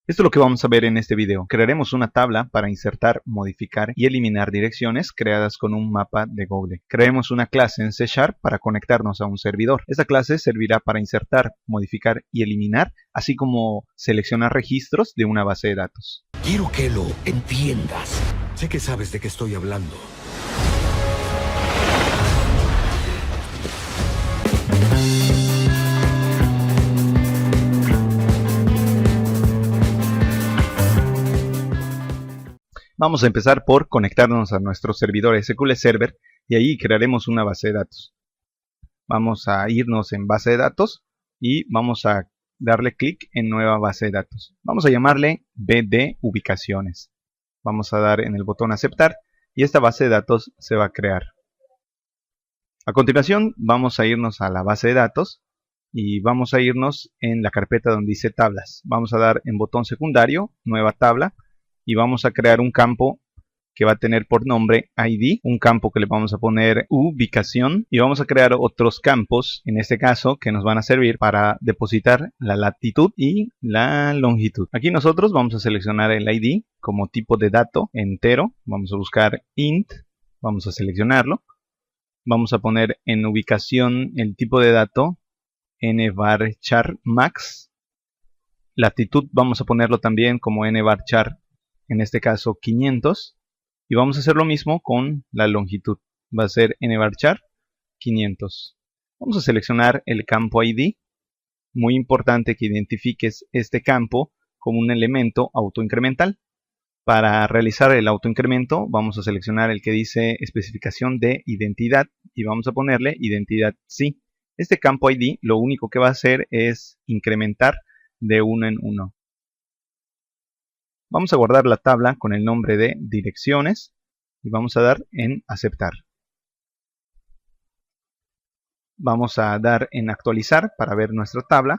Esto es lo que vamos a ver en este video. Crearemos una tabla para insertar, modificar y eliminar direcciones creadas con un mapa de Google. Crearemos una clase en C# para conectarnos a un servidor. Esta clase servirá para insertar, modificar y eliminar, así como seleccionar registros de una base de datos. Quiero que lo entiendas. Sé que sabes de qué estoy hablando. Vamos a empezar por conectarnos a nuestro servidor SQL Server y ahí crearemos una base de datos. Vamos a irnos en base de datos y vamos a darle clic en nueva base de datos. Vamos a llamarle BD Ubicaciones. Vamos a dar en el botón aceptar y esta base de datos se va a crear. A continuación vamos a irnos a la base de datos y vamos a irnos en la carpeta donde dice tablas. Vamos a dar en botón secundario, nueva tabla, y vamos a crear un campo que va a tener por nombre ID, un campo que le vamos a poner ubicación, y vamos a crear otros campos, en este caso, que nos van a servir para depositar la latitud y la longitud. Aquí nosotros vamos a seleccionar el ID como tipo de dato entero, vamos a buscar int, vamos a seleccionarlo, vamos a poner en ubicación el tipo de dato nvarchar max, latitud vamos a ponerlo también como nvarchar, en este caso 500, y vamos a hacer lo mismo con la longitud, va a ser nvarchar 500. Vamos a seleccionar el campo ID, muy importante que identifiques este campo como un elemento autoincremental. Para realizar el autoincremento vamos a seleccionar el que dice especificación de identidad y vamos a ponerle identidad sí. Este campo ID lo único que va a hacer es incrementar de uno en uno. Vamos a guardar la tabla con el nombre de direcciones y vamos a dar en aceptar. Vamos a dar en actualizar para ver nuestra tabla.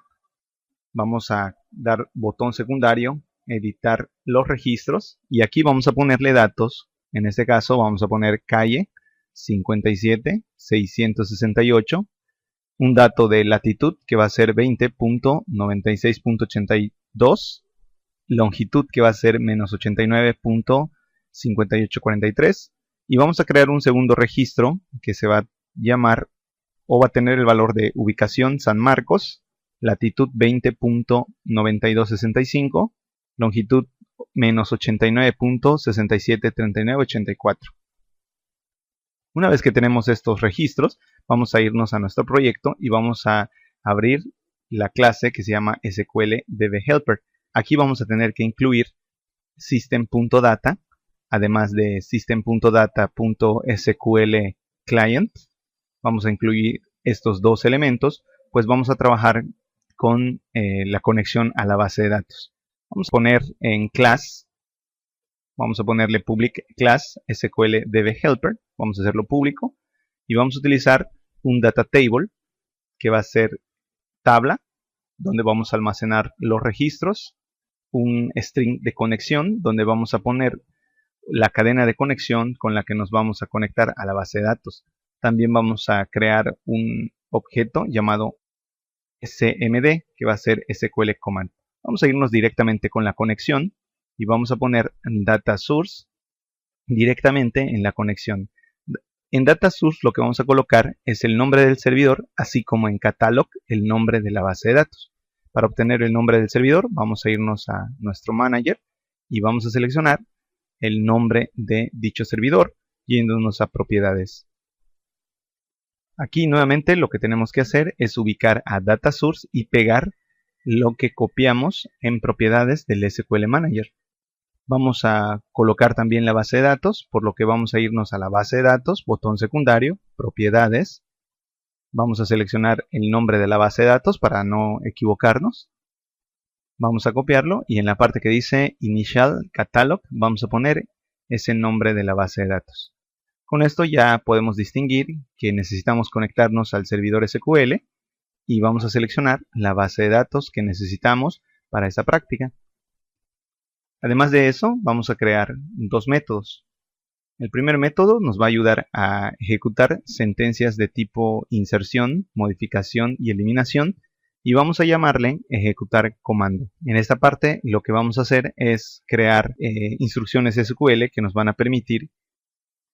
Vamos a dar botón secundario, editar los registros y aquí vamos a ponerle datos. En este caso vamos a poner calle 57,668, un dato de latitud que va a ser 20.96.82, longitud que va a ser menos 89.5843 y vamos a crear un segundo registro que se va a llamar o va a tener el valor de ubicación San Marcos, latitud 20.9265, longitud menos 89.673984. Una vez que tenemos estos registros, vamos a irnos a nuestro proyecto y vamos a abrir la clase que se llama SQLDBHelper. Aquí vamos a tener que incluir system.data, además de system.data.sqlclient. Vamos a incluir estos dos elementos, pues vamos a trabajar con la conexión a la base de datos. Vamos a poner en class, vamos a ponerle public class SQLDBHelper, vamos a hacerlo público y vamos a utilizar un data table que va a ser tabla, donde vamos a almacenar los registros, un string de conexión donde vamos a poner la cadena de conexión con la que nos vamos a conectar a la base de datos. También vamos a crear un objeto llamado cmd que va a ser SQL command. Vamos a irnos directamente con la conexión y vamos a poner data source directamente en la conexión. En data source lo que vamos a colocar es el nombre del servidor, así como en catalog el nombre de la base de datos. Para obtener el nombre del servidor vamos a irnos a nuestro manager y vamos a seleccionar el nombre de dicho servidor yéndonos a propiedades. Aquí nuevamente lo que tenemos que hacer es ubicar a data source y pegar lo que copiamos en propiedades del SQL Manager. Vamos a colocar también la base de datos, por lo que vamos a irnos a la base de datos, botón secundario, propiedades. Vamos a seleccionar el nombre de la base de datos para no equivocarnos. Vamos a copiarlo y en la parte que dice Initial Catalog vamos a poner ese nombre de la base de datos. Con esto ya podemos distinguir que necesitamos conectarnos al servidor SQL y vamos a seleccionar la base de datos que necesitamos para esta práctica. Además de eso, vamos a crear dos métodos. El primer método nos va a ayudar a ejecutar sentencias de tipo inserción, modificación y eliminación y vamos a llamarle ejecutar comando. En esta parte lo que vamos a hacer es crear instrucciones SQL que nos van a permitir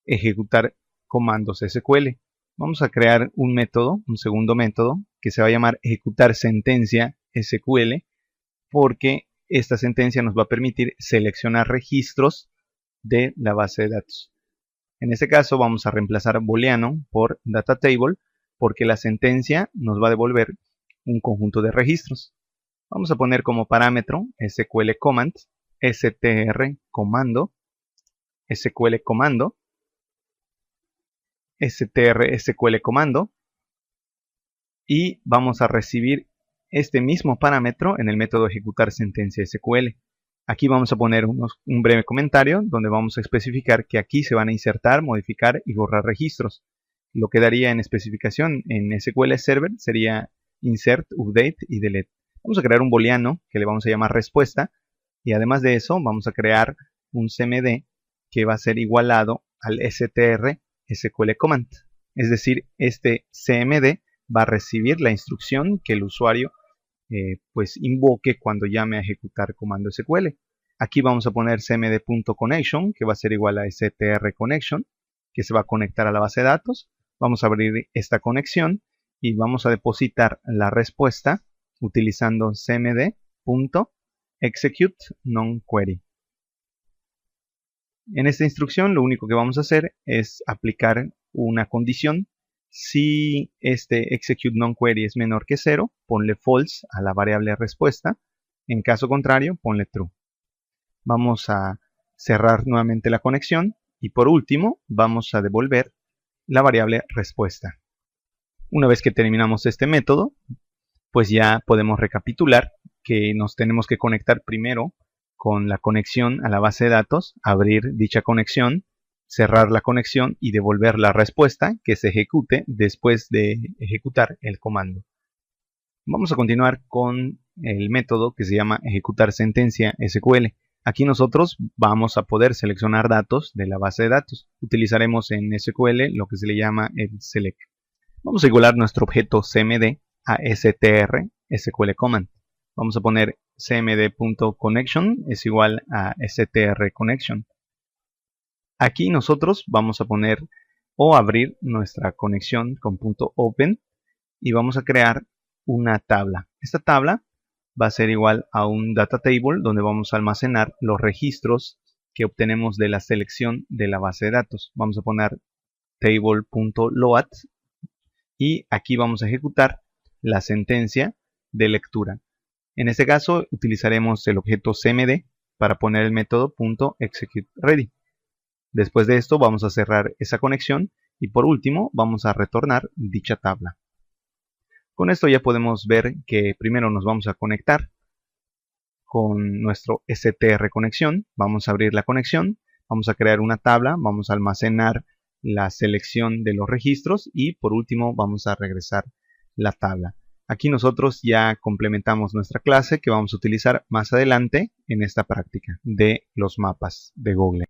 ejecutar comandos SQL. Vamos a crear un método, un segundo método, que se va a llamar ejecutar sentencia SQL, porque esta sentencia nos va a permitir seleccionar registros de la base de datos. En este caso vamos a reemplazar booleano por data table, porque la sentencia nos va a devolver un conjunto de registros. Vamos a poner como parámetro SQL command, str comando, SQL comando, str SQL comando, y vamos a recibir este mismo parámetro en el método ejecutar sentencia SQL. Aquí vamos a poner un breve comentario donde vamos a especificar que aquí se van a insertar, modificar y borrar registros. Lo que daría en especificación en SQL Server sería insert, update y delete. Vamos a crear un booleano que le vamos a llamar respuesta, y además de eso vamos a crear un CMD que va a ser igualado al str SQL command. Es decir, este CMD va a recibir la instrucción que el usuario pues invoque cuando llame a ejecutar comando SQL. Aquí vamos a poner cmd.connection, que va a ser igual a str connection, que se va a conectar a la base de datos. Vamos a abrir esta conexión y vamos a depositar la respuesta utilizando cmd.execute nonQuery. En esta instrucción lo único que vamos a hacer es aplicar una condición. Si este execute nonQuery es menor que 0, ponle false a la variable respuesta. En caso contrario, ponle true. Vamos a cerrar nuevamente la conexión y por último vamos a devolver la variable respuesta. Una vez que terminamos este método, pues ya podemos recapitular que nos tenemos que conectar primero con la conexión a la base de datos, abrir dicha conexión, cerrar la conexión y devolver la respuesta que se ejecute después de ejecutar el comando. Vamos a continuar con el método que se llama ejecutar sentencia SQL. Aquí nosotros vamos a poder seleccionar datos de la base de datos. Utilizaremos en SQL lo que se le llama el select. Vamos a igualar nuestro objeto cmd a str SQL command. Vamos a poner cmd.connection es igual a str connection. Aquí nosotros vamos a poner o abrir nuestra conexión con .open y vamos a crear una tabla. Esta tabla va a ser igual a un data table donde vamos a almacenar los registros que obtenemos de la selección de la base de datos. Vamos a poner table.load y aquí vamos a ejecutar la sentencia de lectura. En este caso utilizaremos el objeto cmd para poner el método .executeReady. Después de esto vamos a cerrar esa conexión y por último vamos a retornar dicha tabla. Con esto ya podemos ver que primero nos vamos a conectar con nuestro str conexión. Vamos a abrir la conexión, vamos a crear una tabla, vamos a almacenar la selección de los registros y por último vamos a regresar la tabla. Aquí nosotros ya complementamos nuestra clase que vamos a utilizar más adelante en esta práctica de los mapas de Google.